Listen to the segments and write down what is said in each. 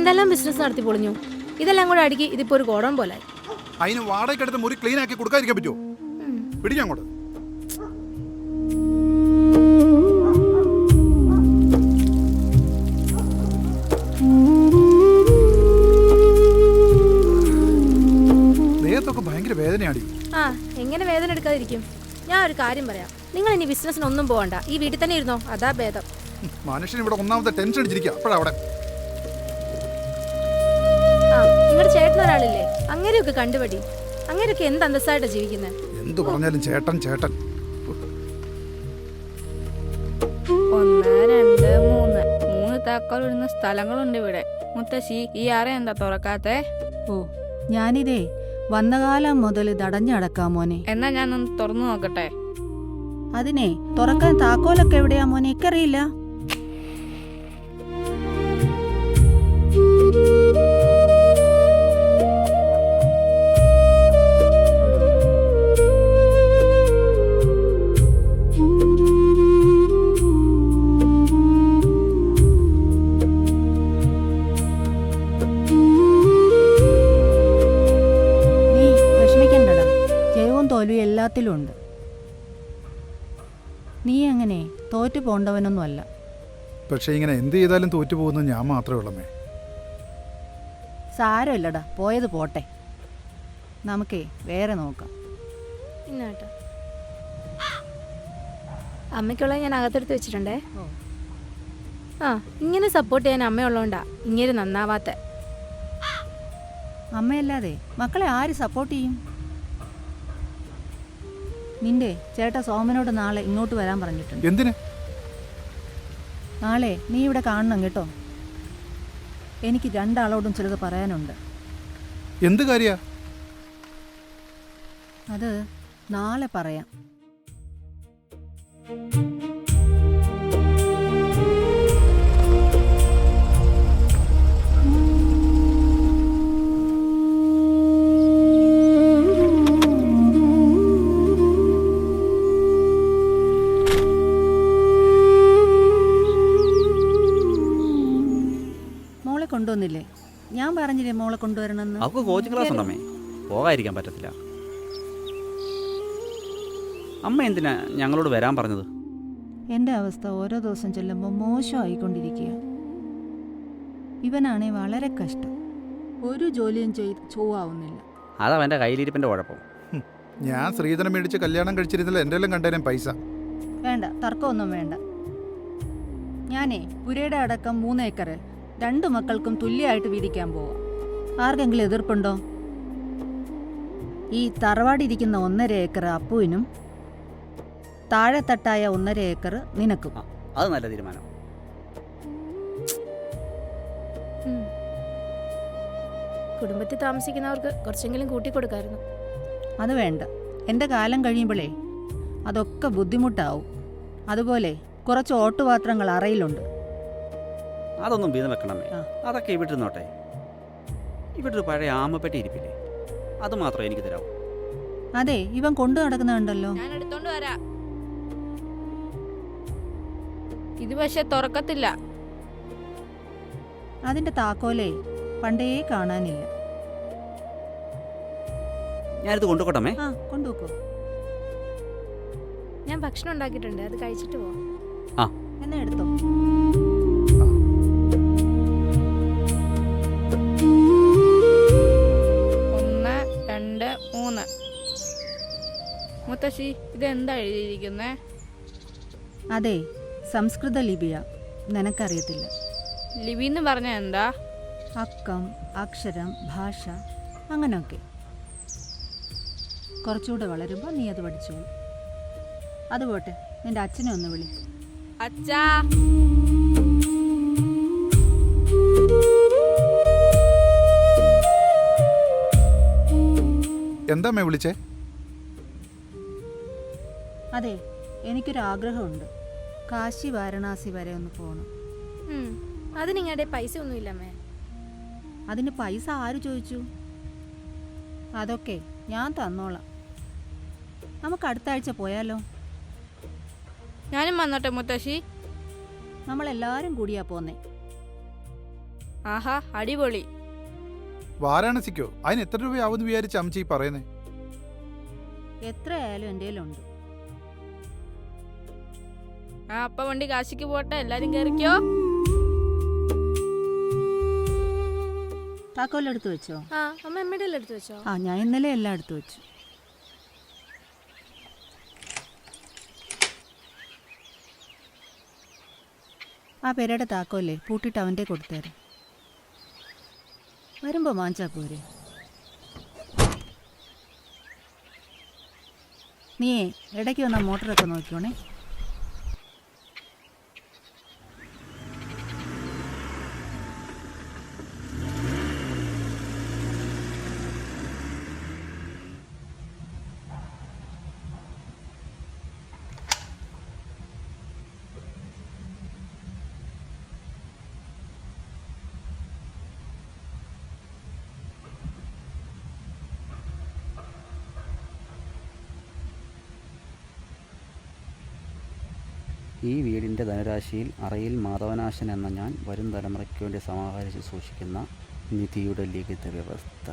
എന്തെല്ലാം ബിസിനസ് നടത്തി പൊളിഞ്ഞു. ഇതെല്ലാം കൂടെ അടുക്കി ഇതിപ്പോ ഒരു ഗോഡൗൺ പോലെ. അതിന് വാടകയ്ക്ക് എടുത്ത് മുറി ക്ലീൻ ആക്കി കൊടുക്കാതിരിക്കാൻ പറ്റുമോ? പിടിക്കാം അങ്ങോട്ട്. ദേഹത്തൊക്കെ ഭയങ്കര വേദനയാണ്. ആ, എങ്ങനെ വേദന എടുക്കാതിരിക്കും? ഞാൻ ഒരു കാര്യം പറയാം, നിങ്ങൾ ഇനി ബിസിനസ്സിനൊന്നും പോകണ്ട, ഈ വീട്ടിൽ തന്നെ ഇരുന്നോ, അതാ ഭേദം. മനുഷ്യൻ ഇവിടെ ഒന്നാമത്തെ ടെൻഷൻ അടിച്ചിരിക്കുക. അപ്പോഴവിടെ നിങ്ങളുടെ ചേട്ടൻ ഒരാളില്ലേ, അങ്ങനെയൊക്കെ കണ്ടുപടി. അങ്ങനെയൊക്കെ എന്ത് അന്തസ്സായിട്ടാണ് ജീവിക്കുന്നത്. എന്തു പറഞ്ഞാലും ചേട്ടൻ ചേട്ടൻ. 1 2 3 താക്കോൽ ഇടുന്ന സ്ഥലങ്ങളുണ്ട് ഇവിടെ. മുത്തശ്ശി, ഈ അറ എന്താ തുറക്കാത്തെ? ഓ, ഞാനിതേ വന്ന കാലം മുതൽ തടഞ്ഞടക്കാം മോനെ. എന്നാ ഞാനൊന്ന് തുറന്നു നോക്കട്ടെ. അതിനെ തുറക്കാൻ താക്കോലൊക്കെ എവിടെയാ മോനെ? എനിക്കറിയില്ല. തോൽവി എല്ലാത്തിലും ഉണ്ട്. നീ അങ്ങനെ തോറ്റു പോണ്ടവനൊന്നും അല്ല. പക്ഷെ ഇങ്ങനെ എന്ത് ചെയ്താലും തോറ്റു പോകുന്നത് ഞാൻ മാത്രമേ ഉള്ളമേ. സാരമില്ലടാ, പോയത് പോട്ടെ. നമുക്കേ വേറെ നോക്കാം. ഇന്നാട്ടോ അമ്മയ്ക്കുള്ളത് ഞാൻ അകത്തെടുത്ത് വെച്ചിട്ടുണ്ടേ. ആ, ഇങ്ങനെ സപ്പോർട്ട് ചെയ്യാൻ അമ്മയുള്ളതുകൊണ്ടാ ഇങ്ങനെ നന്നാവാത്ത. അമ്മയല്ലാതെ മക്കളെ ആര് സപ്പോർട്ട് ചെയ്യും? നിന്റെ ചേട്ടാ സോമനോട് നാളെ ഇങ്ങോട്ട് വരാൻ പറഞ്ഞിട്ടുണ്ട്. എന്തിന്? നാളെ നീ ഇവിടെ കാണണം കേട്ടോ. എനിക്ക് 2 ആളോടും ചിലത് പറയാനുണ്ട്. എന്ത് കാര്യ? അത് നാളെ പറയാം. കൊണ്ടുവന്നില്ലേ? ഞാൻ പറഞ്ഞില്ലേ മോളെ കൊണ്ടുവരണമെന്ന്. അവൾക്ക് കോച്ചിങ് ക്ലാസ് ഉണ്ടമ്മേ, പോകാതിരിക്കാൻ പറ്റത്തില്ല. അമ്മ എന്തിനാ ഞങ്ങളോട് വരാൻ പറഞ്ഞത്? എൻ്റെ അവസ്ഥ ഓരോ ദിവസം ചെല്ലുമ്പോൾ മോശമായിക്കൊണ്ടിരിക്കുക. ഇവനാണേ വളരെ കഷ്ടം, ഒരു ജോലിയും ചെയ്ത് ചൊവ്വാവുന്നില്ല. അതവൻ്റെ കയ്യിലിരിപ്പിൻ്റെ കുഴപ്പം. ഞാൻ ശ്രീധനം മേടിച്ച് കല്യാണം കഴിച്ചിരുന്നില്ല. എൻ്റെ എല്ലാം കണ്ടേനും പൈസ വേണ്ട, തർക്കമൊന്നും വേണ്ട. ഞാനേ പുരയുടെ അടക്കം 3 ഏക്കർ 2 മക്കൾക്കും തുല്യമായിട്ട് വീതിക്കാൻ പോവാം. ആർക്കെങ്കിലും എതിർപ്പുണ്ടോ? ഈ തറവാടിരിക്കുന്ന 1.5 ഏക്കർ അപ്പുവിനും താഴെത്തട്ടായ 1.5 ഏക്കർ നിനക്കും. അത് നല്ല തീരുമാനം. കുടുംബത്തിൽ താമസിക്കുന്നവർക്ക് കുറച്ചെങ്കിലും കൂട്ടിക്കൊടുക്കായിരുന്നു. അത് വേണ്ട, എൻ്റെ കാലം കഴിയുമ്പോഴേ അതൊക്കെ ബുദ്ധിമുട്ടാവും. അതുപോലെ കുറച്ച് ഓട്ടുപാത്രങ്ങൾ അറയിലുണ്ട്. അതൊന്നും വീതം വെക്കണമേ, അതൊക്കെ ഇവിടെ ഇരുന്നോട്ടെ. ഇവിടെ ഒരു പഴയ ആമപ്പെട്ടി ഇരിപ്പില്ലേ, അത് മാത്രമേ എനിക്ക് തരാവൂ. അതെ, ഇവൻ കൊണ്ടു നടക്കുന്നുണ്ടല്ലോ. ഞാൻ എടുത്തോണ്ട് വരാം. ഇത് പക്ഷെ തുറക്കത്തില്ല. അതിന്റെ താക്കോലേ പണ്ടേ കാണാനില്ല. ഞാനിത് കൊണ്ടുപോകട്ടമേ. ആ, കൊണ്ടുപോക്കോ. ഞാൻ ഭക്ഷണം ഉണ്ടാക്കിയിട്ടുണ്ട്, അത് കഴിച്ചിട്ട് പോവാം. ആ, എന്നാ എടുത്തോ. മുത്തശ്ശി, ഇതെന്താ എഴുതിയിരിക്കുന്നേ? അതെ, സംസ്കൃത ലിപിയ. നിനക്കറിയത്തില്ല. ലിപി എന്ന് പറഞ്ഞാൽ എന്താ? അക്കം, അക്ഷരം, ഭാഷ, അങ്ങനെയൊക്കെ. കുറച്ചുകൂടെ വളരുമ്പോൾ നീ അത് പഠിച്ചോളൂ. അത് പോട്ടെ, നിന്റെ അച്ഛനെ ഒന്ന് വിളി. അച്ഛാ. എന്താ അമ്മേ വിളിച്ചേ? അതെ, എനിക്കൊരാഗ്രഹമുണ്ട്. കാശി വാരണാസി വരെ ഒന്ന് പോകണം. അതിനിങ്ങടെ പൈസ ഒന്നുമില്ലമ്മേ. അതിന് പൈസ ആര് ചോദിച്ചു? അതൊക്കെ ഞാൻ തന്നോളാം. നമുക്ക് അടുത്ത ആഴ്ച പോയാലോ? ഞാനും വന്നോട്ടെ മുത്തശ്ശി. നമ്മളെല്ലാവരും കൂടിയാ പോന്നേ. ആഹാ അടിപൊളി. വാരാണസിക്കോ? അതിന് എത്ര രൂപയാവുമെന്ന് വിചാരിച്ച അമ്മച്ചി പറയുന്നേ? എത്രയായാലും എൻ്റെ കയ്യിലുണ്ട്. ആ അപ്പ വണ്ടി കാശിക്ക് പോട്ടെ, എല്ലാരും കയറിക്കോ. താക്കോലെടുത്ത് വെച്ചോ? ആ അമ്മ അമ്മയുടെ എല്ലാം എടുത്ത് വെച്ചോ? ആ ഞാൻ ഇന്നലെ എല്ലാം എടുത്തു വെച്ചു. ആ പെരയുടെ താക്കോലേ പൂട്ടിട്ട് അവൻ്റെ കൊടുത്തേരെ. വരുമ്പോൾ വാങ്ങിച്ചാ പോരെ. നീയേ ഇടയ്ക്ക് വന്നാൽ മോട്ടറൊക്കെ നോക്കിക്കോണേ. ഈ വീടിൻ്റെ ധനരാശിയിൽ അറയിൽ മാധവനാശൻ എന്ന ഞാൻ വരും തലമുറയ്ക്ക് വേണ്ടി സമാഹരിച്ച് സൂക്ഷിക്കുന്ന നിധിയുടെ ലിഖിത വ്യവസ്ഥ.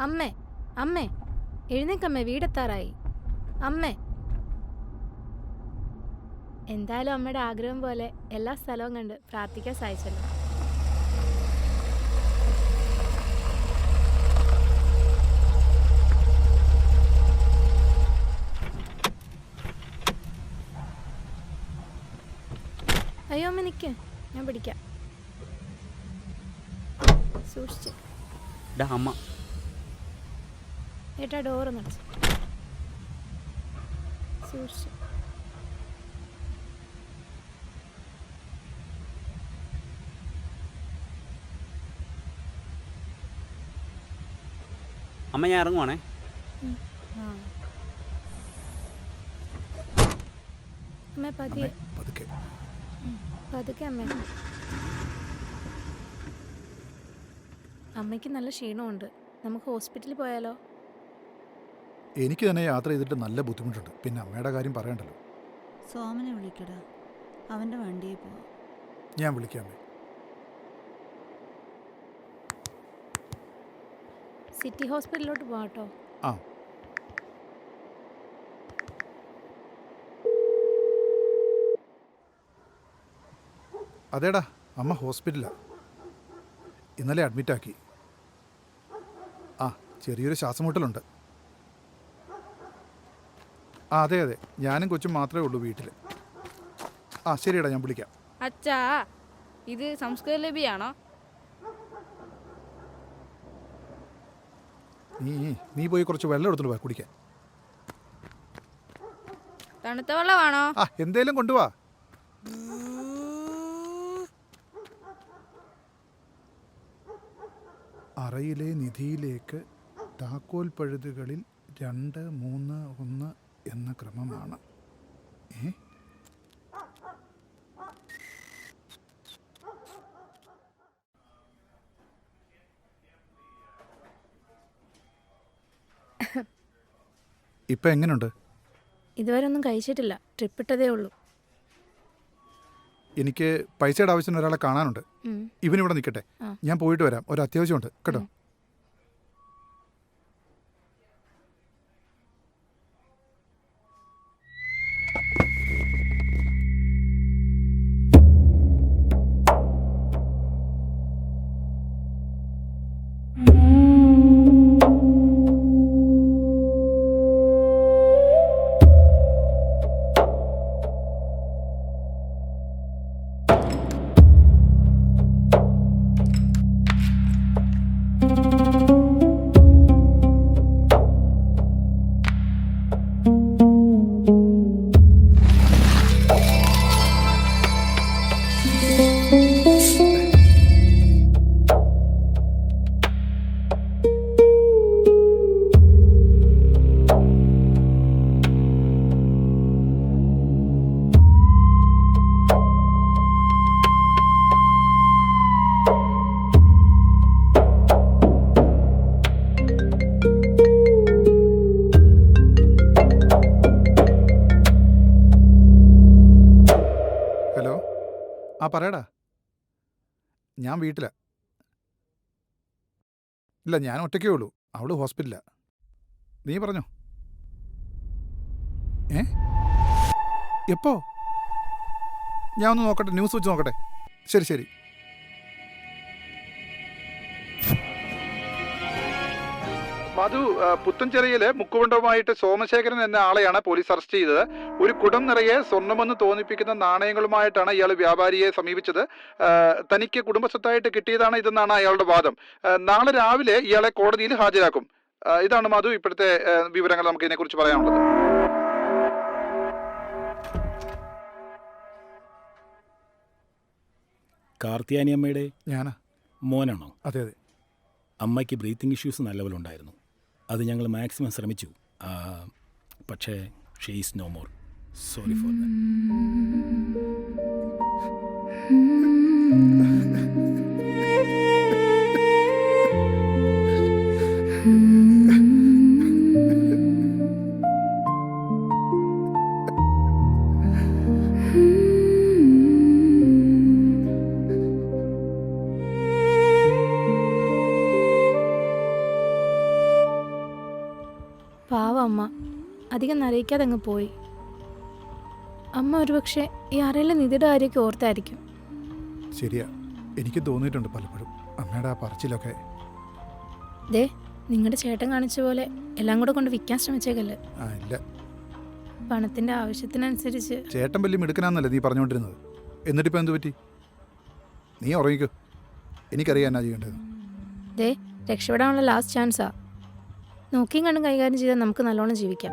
അമ്മേ അമ്മേ എഴുന്നേക്കമ്മേ, വീടെത്താറായി. അമ്മേ, എന്തായാലും അമ്മയുടെ ആഗ്രഹം പോലെ എല്ലാ സ്ഥലവും കണ്ട് പ്രാർത്ഥിക്കാൻ സാധിച്ചല്ലോ. അയ്യോ അമ്മ നിൽക്ക്, ഞാൻ പിടിക്കാം. സൂക്ഷിച്ച് അമ്മ ഏട്ടാ, ഡോറ് നടച്ചു. സൂക്ഷിച്ച്. അമ്മ ഞാൻ ഇറങ്ങുവാണേ. അമ്മ പതിയെ പതുക്കെ. പതുക്കെ അമ്മ. അമ്മയ്ക്ക് നല്ല ക്ഷീണമുണ്ട്, നമുക്ക് ഹോസ്പിറ്റലിൽ പോയാലോ? എനിക്ക് തന്നെ യാത്ര ചെയ്തിട്ട് നല്ല ബുദ്ധിമുട്ടുണ്ട്, പിന്നെ അമ്മയുടെ കാര്യം പറയണ്ടല്ലോ. സോമനെ വിളിക്കടാ, അവൻ്റെ വണ്ടിയിൽ പോവാം. ഞാൻ വിളിക്കാമേ. സിറ്റി ഹോസ്പിറ്റലിലോട്ട് പോകാട്ടോ. ആ അതേടാ, അമ്മ ഹോസ്പിറ്റലാണ്. ഇന്നലെ അഡ്മിറ്റാക്കി. ആ ചെറിയൊരു ശ്വാസമുട്ടലുണ്ട്. ആ അതെ അതെ, ഞാനും കൊച്ചും മാത്രമേ ഉള്ളൂ വീട്ടിൽ. ആ ശരിയടാ, ഞാൻ വിളിക്കാം. അച്ഛാ, ഇത് സംസ്കൃത ലിപിയാണോ? നീ പോയി കുറച്ച് വെള്ളം എടുത്തോണ്ട് വാ കുടിക്കാൻ. തണുത്ത വെള്ളമാണോ? ആ എന്തേലും കൊണ്ടുവാ. അറയിലെ നിധിയിലേക്ക് താക്കോൽ പഴുതുകളിൽ 2, 3, 1 എന്ന ക്രമമാണ്. ഇപ്പം എങ്ങനെയുണ്ട്? ഇതുവരെ ഒന്നും കഴിച്ചിട്ടില്ല, ട്രിപ്പ് ഇട്ടതേ ഉള്ളൂ. എനിക്ക് പൈസയുടെ ആവശ്യത്തിന് ഒരാളെ കാണാനുണ്ട്. ഇവനിവിടെ നിൽക്കട്ടെ, ഞാൻ പോയിട്ട് വരാം. ഒരു അത്യാവശ്യമുണ്ട് കേട്ടോ. ആ പറയടാ. ഞാൻ വീട്ടിലാ. ഇല്ല, ഞാൻ ഒറ്റയ്ക്കേ ഉള്ളൂ. അവള് ഹോസ്പിറ്റലിലാ. നീ പറഞ്ഞോ. ഏ? എപ്പോ? ഞാൻ ഒന്ന് നോക്കട്ടെ, ന്യൂസ് വെച്ച് നോക്കട്ടെ. ശരി ശരി. മധു, പുത്തൻചിറയില് മുക്കുവണ്ടവുമായിട്ട് സോമശേഖരൻ എന്ന ആളെയാണ് പോലീസ് അറസ്റ്റ് ചെയ്തത്. ഒരു കുടം നിറയെ സ്വർണ്ണമെന്ന് തോന്നിപ്പിക്കുന്ന നാണയങ്ങളുമായിട്ടാണ് ഇയാൾ വ്യാപാരിയെ സമീപിച്ചത്. തനിക്ക് കുടുംബസ്വത്തായിട്ട് കിട്ടിയതാണ് ഇതെന്നാണ് അയാളുടെ വാദം. നാളെ രാവിലെ ഇയാളെ കോടതിയിൽ ഹാജരാക്കും. ഇതാണ് മധു ഇപ്പോഴത്തെ വിവരങ്ങൾ നമുക്ക് ഇതിനെക്കുറിച്ച് പറയാനുള്ളത്. കാർത്തിയാനി അമ്മയുടെ ഞാനാ. മോനാണോ? അതെ അതെ. അമ്മയ്ക്ക് ബ്രീത്തിങ് ഇഷ്യൂസ് നല്ലപോലെ ഉണ്ടായിരുന്നു. അത് ഞങ്ങൾ മാക്സിമം ശ്രമിച്ചു. പക്ഷേ she is no more. Sorry for that. പാവ അമ്മ അധികം നരയിക്കാതെ അങ്ങ് പോയി. അമ്മ ഒരുപക്ഷെ ഈ അറയിലെ നിധിയുടെ കാര്യമൊക്കെ ഓർത്തായിരിക്കും. ശരിയാ, എനിക്ക് തോന്നിയിട്ടുണ്ട് പലപ്പോഴും അമ്മയുടെ ആ പറച്ചിലൊക്കെ. ദേ, നിങ്ങളുടെ ചേട്ടൻ കാണിച്ച പോലെ എല്ലാം കൂടെ കൊണ്ട് വിൽക്കാൻ ശ്രമിച്ചേക്കല്ലേ. ആ ഇല്ല, പണത്തിന്റെ ആവശ്യത്തിനനുസരിച്ച്. ചേട്ടൻ വലിയ മിടുക്കനാന്നല്ലേ നീ പറഞ്ഞുകൊണ്ടിരുന്നത്. എന്നിട്ടിപ്പോൾ എന്ത് പറ്റി? നീ ഉറങ്ങിക്കോ, എനിക്കറിയാം എന്നാ ചെയ്യേണ്ടത്. ദേ, രക്ഷപ്പെടാനുള്ള ലാസ്റ്റ് ചാൻസാ. നോക്കിയും കണ്ടും കൈകാര്യം ചെയ്താൽ നമുക്ക് നല്ലോണം ജീവിക്കാം.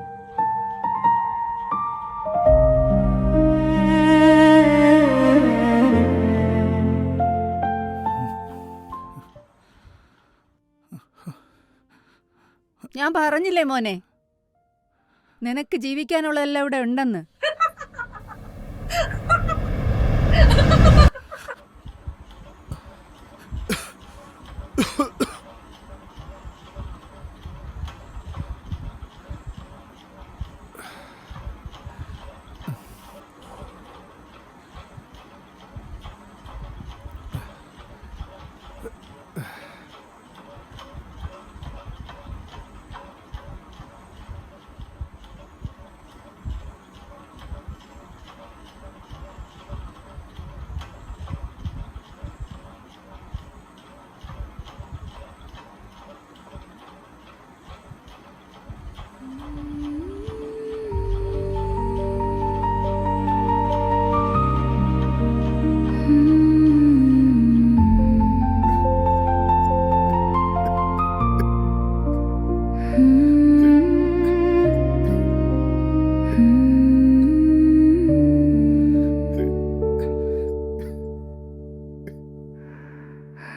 ഞാൻ പറഞ്ഞില്ലേ മോനെ, നിനക്ക് ജീവിക്കാനുള്ളതെല്ലാം ഇവിടെ ഉണ്ടെന്ന്.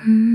Hmm.